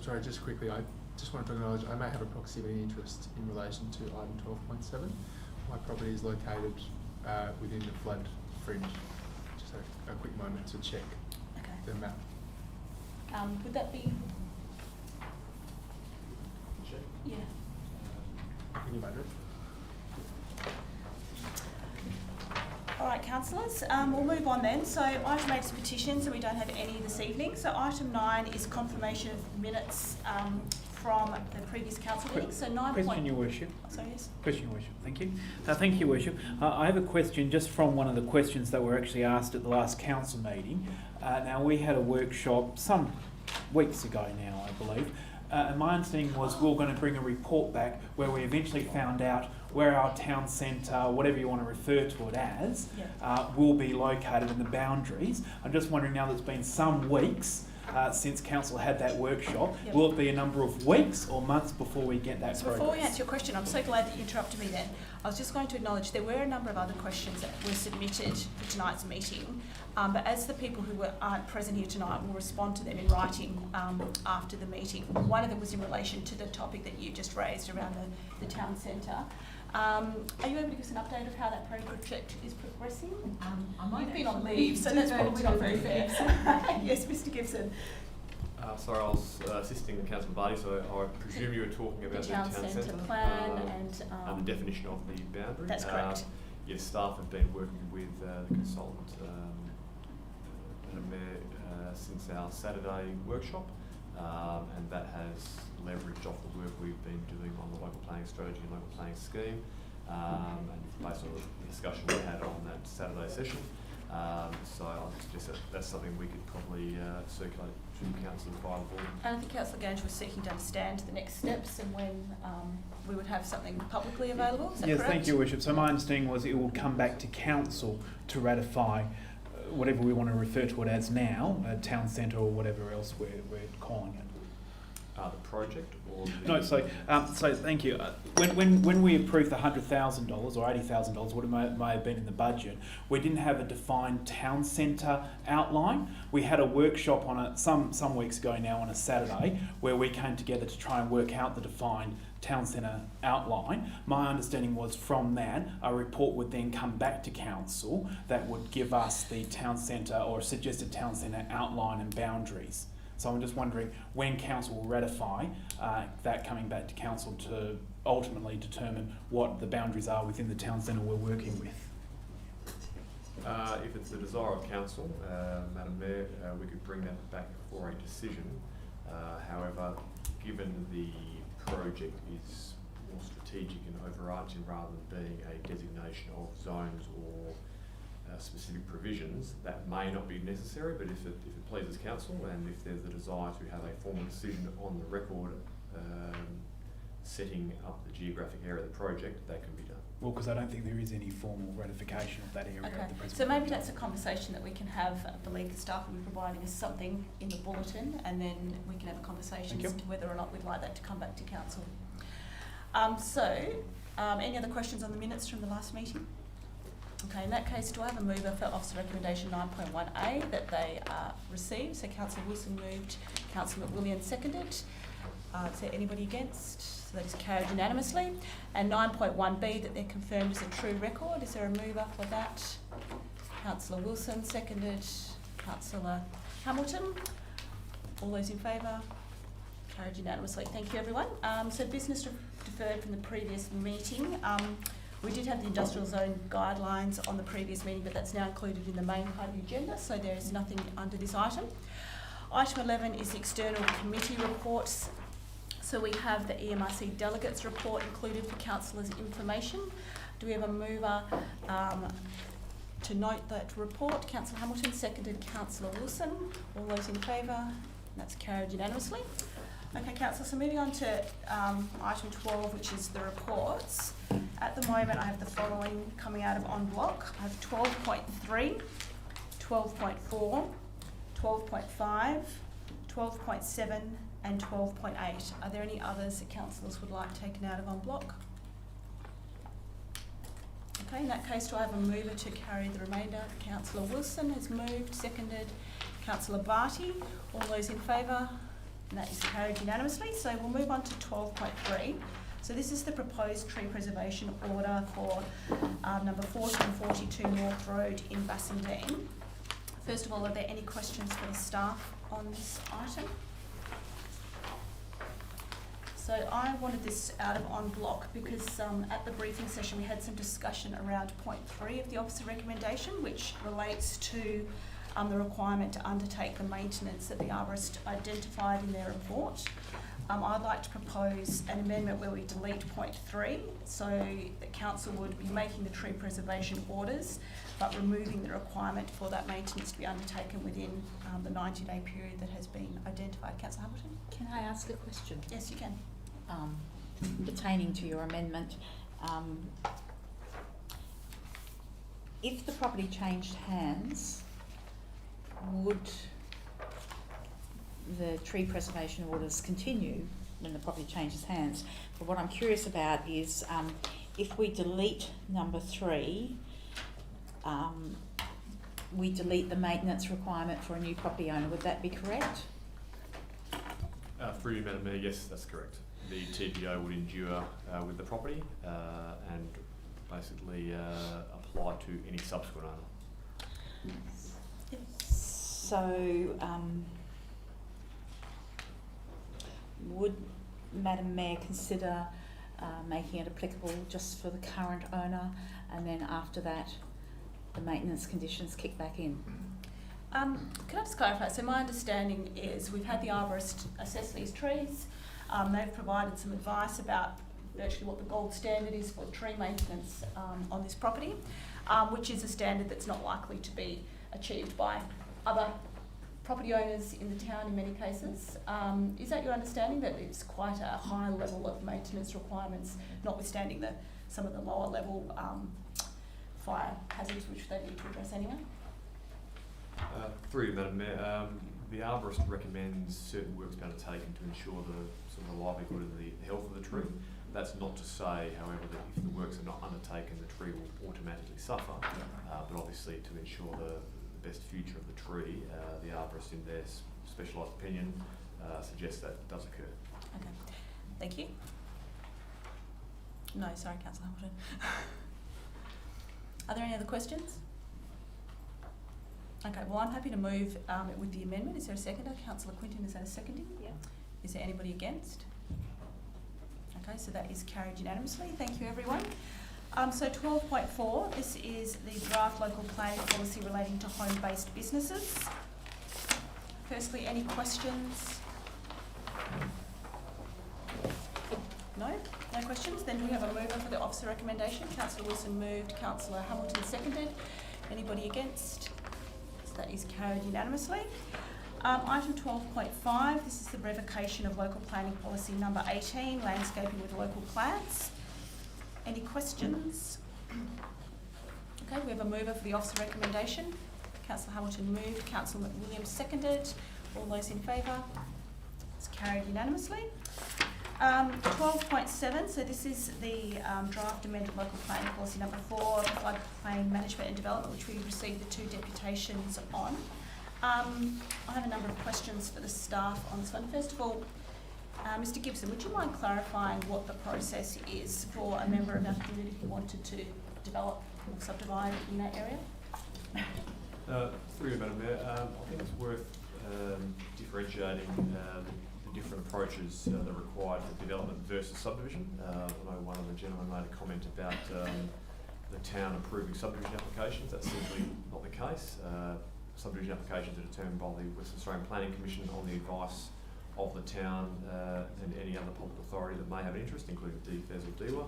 Sorry, just quickly, I just wanted to acknowledge I may have a proximity interest in relation to item 12.7. My property is located within the flood fringe. Just a quick moment to check the map. Would that be? Check. Yeah. Can you imagine? All right, councillors. we'll move on then. So item 8 is petitions, and we don't have any this evening. So item 9 is confirmation of minutes from the previous council meeting. So 9. Question, Your Worship. Sorry, yes. Question, Your Worship. Thank you. Thank you, Your Worship. I have a question just from one of the questions that were actually asked at the last council meeting. Now, we had a workshop some weeks ago now, I believe. And my understanding was we were going to bring a report back where we eventually found out where our town centre, whatever you want to refer to it as, will be located in the boundaries. I'm just wondering, now that it's been some weeks since council had that workshop, will it be a number of weeks or months before we get that progress? Before we answer your question, I'm so glad that you interrupted me then. I was just going to acknowledge there were a number of other questions that were submitted for tonight's meeting, but as the people who aren't present here tonight will respond to them in writing after the meeting. One of them was in relation to the topic that you just raised around the town centre. Are you able to give us an update of how that project is progressing? You've been on leave, so that's probably not very fair. Yes, Mr. Gibson. Sorry, I was assisting the council party, so I presume you were talking about the town centre plan and the definition of the boundary. That's correct. Yes, staff have been working with the consultant, Madam Mayor, since our Saturday workshop, and that has leveraged off the work we've been doing on the local planning strategy and local planning scheme, and based on the discussion we had on that Saturday session. So I'll suggest that's something we could probably circulate to council via the board. And I think Councillor Gange was seeking to understand the next steps and when we would have something publicly available. Is that correct? Thank you, Your Worship. So my understanding was it will come back to council to ratify whatever we want to refer to it as now, a town centre or whatever else we're calling it. The project or the... No, so thank you. When we approved the $100,000 or $80,000, what it may have been in the budget, we didn't have a defined town centre outline. We had a workshop on it some weeks ago now on a Saturday where we came together to try and work out the defined town centre outline. My understanding was from that a report would then come back to council that would give us the town centre or suggested town centre outline and boundaries. So I'm just wondering when council will ratify that coming back to council to ultimately determine what the boundaries are within the town centre we're working with. If it's the desire of council, Madam Mayor, we could bring that back for a decision. However, given the project is more strategic and overarching rather than being a designation of zones or specific provisions, that may not be necessary, but if it pleases council and if there's a desire to have a formal decision on the record setting up the geographic area of the project, that can be done. Well, because I don't think there is any formal ratification of that area of the present. So maybe that's a conversation that we can have. I believe the staff will be providing us something in the bulletin, and then we can have a conversation as to whether or not we'd like that to come back to council. Any other questions on the minutes from the last meeting? Okay, in that case, do I have a mover for Officer Recommendation 9.1A that they received? So Councillor Wilson moved, Councillor McWilliam seconded. Is there anybody against? So that is carried unanimously. And 9.1B that they're confirmed as a true record. Is there a mover for that? Councillor Wilson seconded. Councillor Hamilton. All those in favour? Carried unanimously. Thank you, everyone. So business deferred from the previous meeting. We did have the industrial zone guidelines on the previous meeting, but that's now included in the main part of the agenda, so there is nothing under this item. Item 11 is external committee reports. So we have the EMRC delegates report included for councillors' information. Do we have a mover to note that report? Councillor Hamilton, seconded Councillor Wilson. All those in favour? That's carried unanimously. Okay, Councillor, so moving on to item 12, which is the reports. At the moment, I have the following coming out of en bloc. I have 12.3, 12.4, 12.5, 12.7 and 12.8. Are there any others that councillors would like taken out of en bloc? Okay, in that case, do I have a mover to carry the remainder? Councillor Wilson has moved, seconded. Councillor Barty, all those in favour? And that is carried unanimously. So we'll move on to 12.3. So this is the proposed tree preservation order for number 1442 North Road in Bassendean. First of all, are there any questions for the staff on this item? So I wanted this out of en bloc because at the briefing session we had some discussion around point 3 of the officer recommendation, which relates to the requirement to undertake the maintenance that the arborist identified in their report. I'd like to propose an amendment where we delete point 3, so that council would be making the tree preservation orders, but removing the requirement for that maintenance to be undertaken within the 90-day period that has been identified. Councillor Hamilton? Can I ask a question? Yes, you can. Pertaining to your amendment, if the property changed hands, would the tree preservation orders continue when the property changes hands? But what I'm curious about is if we delete number 3, we delete the maintenance requirement for a new property owner. Would that be correct? Through you, Madam Mayor, yes, that's correct. The TPO would endure with the property and basically apply to any subsequent owner. So, would Madam Mayor consider making it applicable just for the current owner, and then after that the maintenance conditions kick back in? Can I just clarify? So my understanding is we've had the arborist assess these trees. They've provided some advice about virtually what the gold standard is for tree maintenance on this property, which is a standard that's not likely to be achieved by other property owners in the town in many cases. Is that your understanding, that it's quite a high level of maintenance requirements, notwithstanding some of the lower level fire hazards which they need to address anyway? Through you, Madam Mayor, the arborist recommends certain works be undertaken to ensure the sort of the livelihood and the health of the tree. That's not to say, however, that if the works are not undertaken, the tree will automatically suffer. But obviously, to ensure the best future of the tree, the arborist, in their specialised opinion, suggests that does occur. Okay, thank you. No, sorry, Councillor Hamilton. Are there any other questions? Okay, well, I'm happy to move with the amendment. Is there a seconder? Councillor Quinton, is that a seconding? Yeah. Is there anybody against? Okay, so that is carried unanimously. Thank you, everyone. So 12.4, this is the draft local planning policy relating to home-based businesses. Firstly, any questions? No? No questions? Then do we have a mover for the officer recommendation? Councillor Wilson moved, Councillor Hamilton seconded. Anybody against? So that is carried unanimously. Item 12.5, this is the revocation of local planning policy number 18, landscaping with local plants. Any questions? Okay, we have a mover for the officer recommendation. Councillor Hamilton moved, Councillor McWilliams seconded. All those in favour? It's carried unanimously. 12.7, so this is the draft amended local planning policy number 4, floodplain management and development, which we received the 2 deputations on. I have a number of questions for the staff on this one. First of all, Mr Gibson, would you mind clarifying what the process is for a member of our community who wanted to develop or subdivide in that area? Through you, Madam Mayor, I think it's worth differentiating the different approaches that are required for development versus subdivision. I know one of the gentlemen made a comment about the town approving subdivision applications. That's simply not the case. Subdivision applications are determined by the Western Australian Planning Commission on the advice of the town and any other public authority that may have an interest, including DFES or DEWA.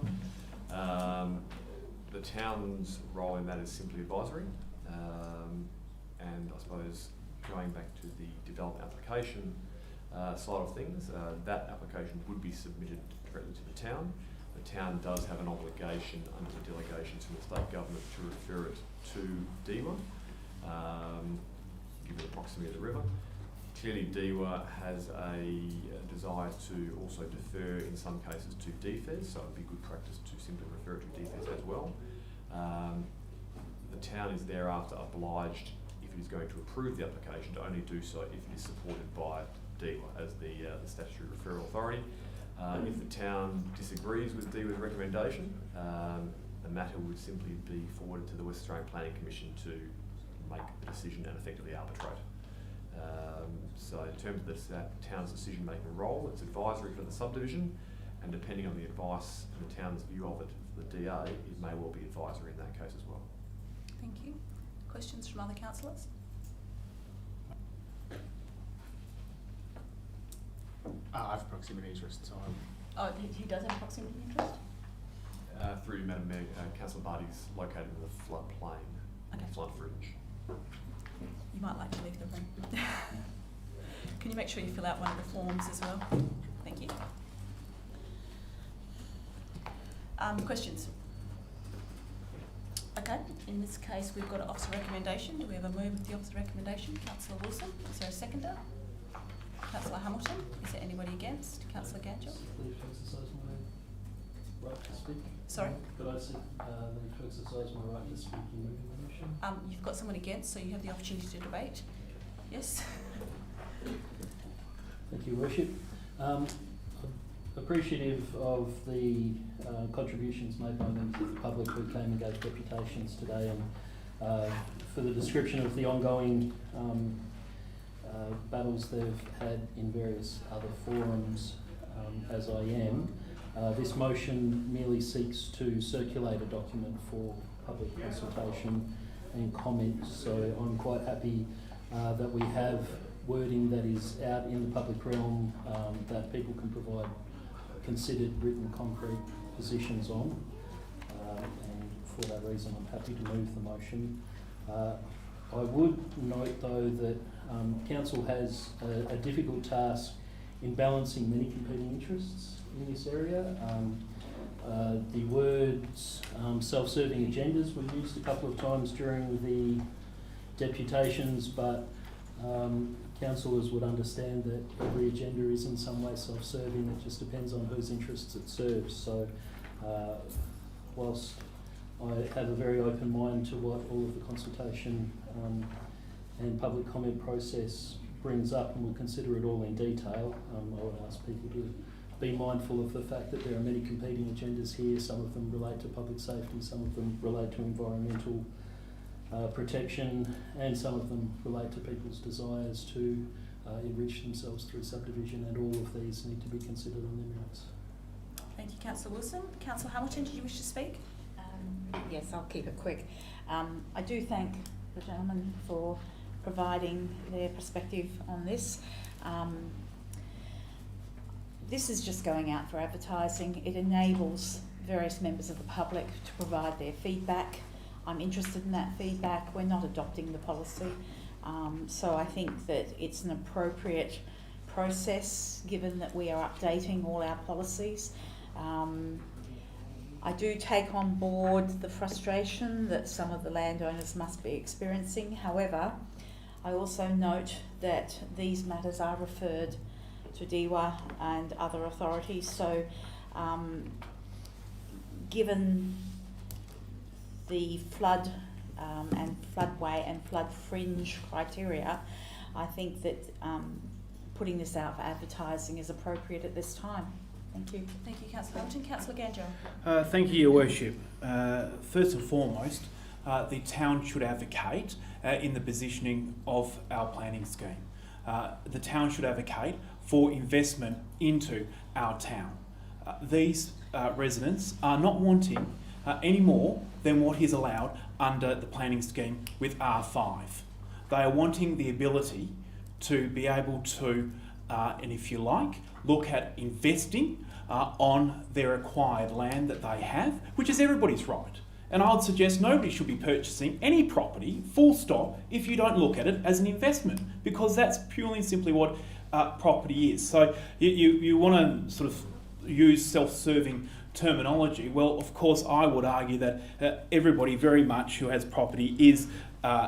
The town's role in that is simply advisory, and I suppose going back to the development application side of things, that application would be submitted directly to the town. The town does have an obligation under the delegations from the state government to refer it to DEWA, given the proximity of the river. Clearly, DEWA has a desire to also defer in some cases to DFES, so it would be good practice to simply refer it to DFES as well. The town is thereafter obliged, if it is going to approve the application, to only do so if it is supported by DEWA as the statutory referral authority. If the town disagrees with DEWA's recommendation, the matter would simply be forwarded to the West Australian Planning Commission to make the decision and effectively arbitrate. So in terms of the town's decision-making role, it's advisory for the subdivision. and depending on the advice and the town's view of it, the DA, it may well be advisory in that case as well. Thank you. Questions from other councillors? I have proximity interest, so Oh, he does have proximity interest? Through you, Madam Mayor, Councillor Barty's located in the floodplain, Okay. flood fringe. You might like to leave the room. Can you make sure you fill out one of the forms as well? Thank you. Questions? Okay, in this case, we've got an officer recommendation. Do we have a move with the officer recommendation? Councillor Wilson, is there a seconder? Councillor Hamilton, is there anybody against? Councillor Ganchel? Leave to exercise my right to speak. Sorry? Could I seek leave to exercise my right to speak in moving the motion? You've got someone against, so you have the opportunity to debate. Yes? Thank you, Worship. Appreciative of the contributions made by members of the public who came and gave deputations today, and for the description of the ongoing battles they've had in various other forums, as I am. This motion merely seeks to circulate a document for public consultation and comment, so I'm quite happy that we have wording that is out in the public realm that people can provide considered written concrete positions on, and for that reason I'm happy to move the motion. I would note though that Council has a difficult task in balancing many competing interests in this area. The words self-serving agendas were used a couple of times during the deputations, but councillors would understand that every agenda is in some way self-serving. It just depends on whose interests it serves. So whilst I have a very open mind to what all of the consultation and public comment process brings up, and we'll consider it all in detail, I would ask people to be mindful of the fact that there are many competing agendas here. Some of them relate to public safety, some of them relate to environmental protection, and some of them relate to people's desires to enrich themselves through subdivision, and all of these need to be considered on their merits. Thank you, Councillor Wilson. Councillor Hamilton, did you wish to speak? Yes, I'll keep it quick. I do thank the gentlemen for providing their perspective on this. This is just going out for advertising. It enables various members of the public to provide their feedback. I'm interested in that feedback. We're not adopting the policy. So I think that it's an appropriate process given that we are updating all our policies. I do take on board the frustration that some of the landowners must be experiencing. However, I also note that these matters are referred to DEWA and other authorities. So given the flood and floodway and flood fringe criteria, I think that putting this out for advertising is appropriate at this time. Thank you. Thank you, Councillor Hamilton. Councillor Ganjo. Thank you, Your Worship. First and foremost, the town should advocate in the positioning of our planning scheme. The town should advocate for investment into our town. These residents are not wanting any more than what is allowed under the planning scheme with R5. They are wanting the ability to be able to, and if you like, look at investing on their acquired land that they have, which is everybody's right. And I would suggest nobody should be purchasing any property, full stop, if you don't look at it as an investment, because that's purely and simply what property is. So you want to sort of use self-serving terminology. Well, of course, I would argue that everybody very much who has property is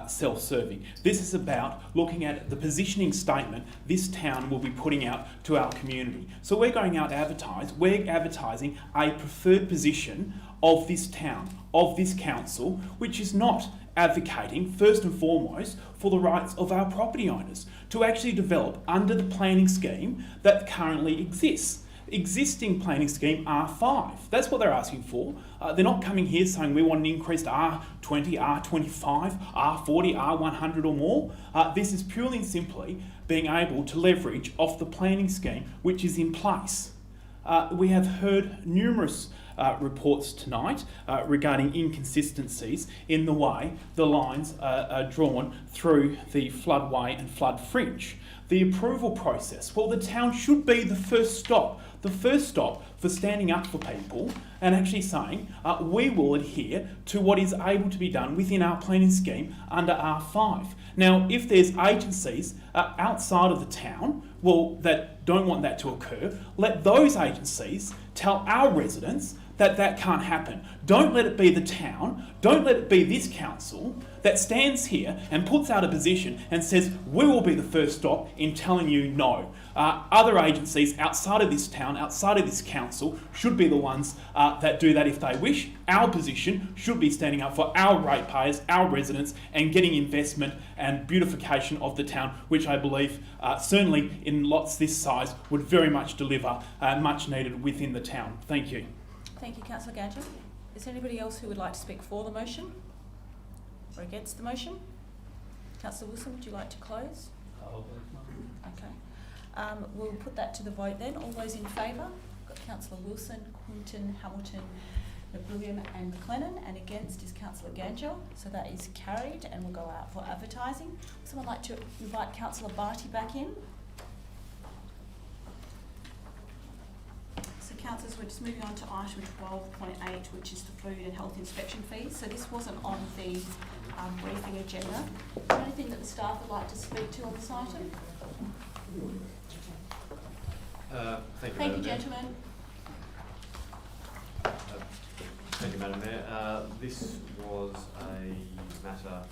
self-serving. This is about looking at the positioning statement this town will be putting out to our community. So we're going out to advertise, we're advertising a preferred position of this town, of this council, which is not advocating first and foremost for the rights of our property owners to actually develop under the planning scheme that currently exists. Existing planning scheme R5. That's what they're asking for. They're not coming here saying we want an increased R20, R25, R40, R100 or more. This is purely and simply being able to leverage off the planning scheme which is in place. we have heard numerous reports tonight regarding inconsistencies in the way the lines are drawn through the floodway and flood fringe. The approval process, well, the town should be the first stop for standing up for people and actually saying we will adhere to what is able to be done within our planning scheme under R5. Now, if there's agencies outside of the town, well, that don't want that to occur, let those agencies tell our residents that that can't happen. Don't let it be the town, don't let it be this council that stands here and puts out a position and says we will be the first stop in telling you no. Other agencies outside of this town, outside of this council, should be the ones that do that if they wish. Our position should be standing up for our ratepayers, our residents, and getting investment and beautification of the town, which I believe certainly in lots this size would very much deliver much needed within the town. Thank you. Thank you, Councillor Gadget. Is there anybody else who would like to speak for the motion or against the motion? Councillor Wilson, would you like to close? Okay. We'll put that to the vote then. All those in favour? Got Councillor Wilson, Quinton, Hamilton, McWilliam and McLennan, and against is Councillor Gangel. So that is carried and we'll go out for advertising. Would someone like to invite Councillor Barty back in? So councillors, we're just moving on to item 12.8, which is the food and health inspection fees. So this wasn't on the briefing agenda. Is there anything that the staff would like to speak to on this item? Thank you, gentlemen. Thank you, Madam Mayor. This was a matter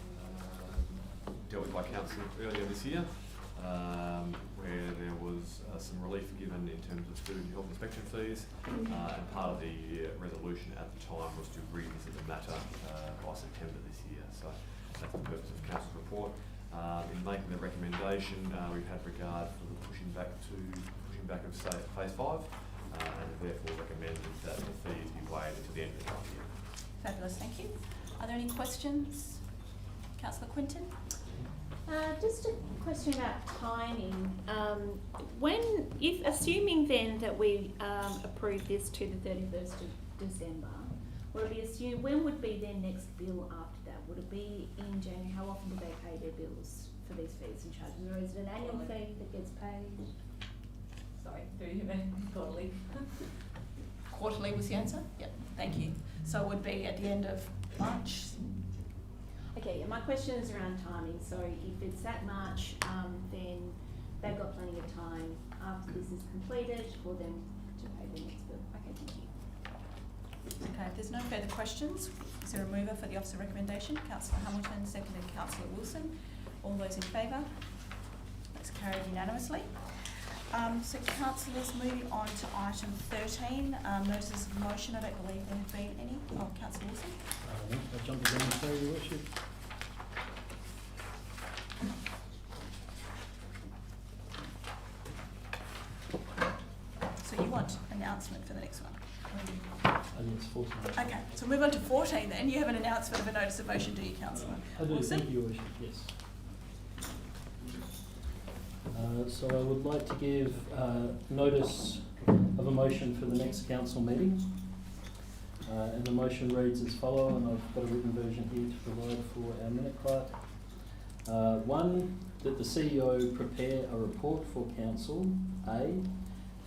dealt with by Council earlier this year, where there was some relief given in terms of food and health inspection fees, and part of the resolution at the time was to revisit the matter by September this year. So that's the purpose of Council's report. In making the recommendation, we've had regard for the pushing back of phase 5, and therefore recommended that the fees be waived until the end of the half year. Fabulous, thank you. Are there any questions? Councillor Quinton? Just a question about timing. Assuming then that we approve this to the 31st of December, would it be assumed, when would be their next bill after that? Would it be in January? How often do they pay their bills for these fees and charges? Or is it an annual fee that gets paid? Sorry, do you mean quarterly? Quarterly was the answer? Yep, thank you. So it would be at the end of March? Okay, and my question is around timing. So if it's that March, then they've got plenty of time after this is completed for them to pay their next bill. Okay, thank you. Okay, if there's no further questions, is there a mover for the officer recommendation? Councillor Hamilton, seconded Councillor Wilson. All those in favour? That's carried unanimously. So councillors, moving on to item 13, notices of motion. I don't believe there have been any. Oh, Councillor Wilson. I jumped the gun, sorry, Your Worship. So you want announcement for the next one? And it's 14. Okay, so move on to 14 then. You have an announcement of a notice of motion, do you, Councillor? I do, Wilson? thank you, Your Worship, yes. So I would like to give notice of a motion for the next council meeting. And the motion reads as follows, and I've got a written version here to provide for our minute clerk. 1, that the CEO prepare a report for council, A,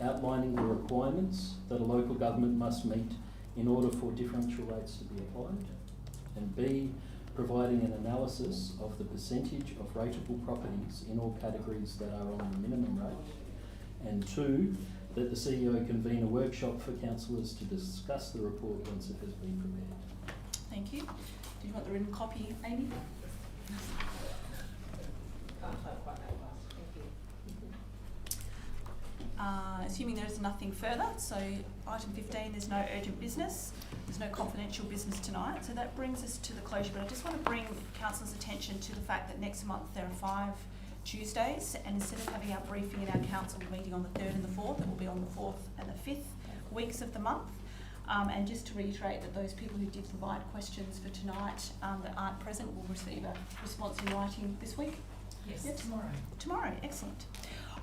outlining the requirements that a local government must meet in order for differential rates to be applied, and B, providing an analysis of the percentage of rateable properties in all categories that are on the minimum rate, and 2, that the CEO convene a workshop for councillors to discuss the report once it has been prepared. Thank you. Do you want the written copy, Amy? Assuming there is nothing further, so item 15, there's no urgent business, there's no confidential business tonight, so that brings us to the closure. But I just want to bring councillors' attention to the fact that next month there are 5 Tuesdays, and instead of having our briefing in our council meeting on the 3rd and the 4th, it will be on the 4th and the 5th weeks of the month. And just to reiterate that those people who did provide questions for tonight that aren't present will receive a response in writing this week. Yes, Yep. tomorrow. Tomorrow, excellent.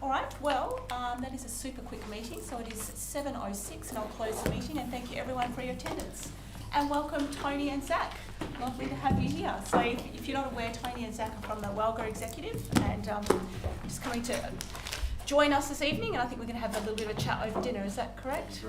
All right, well, that is a super quick meeting, so it is 7:06 and I'll close the meeting, and thank you everyone for your attendance. And welcome Tony and Zach. Lovely to have you here. So if you're not aware, Tony and Zach are from the Walga Executive, and just coming to join us this evening, and I think we're going to have a little bit of a chat over dinner, is that correct?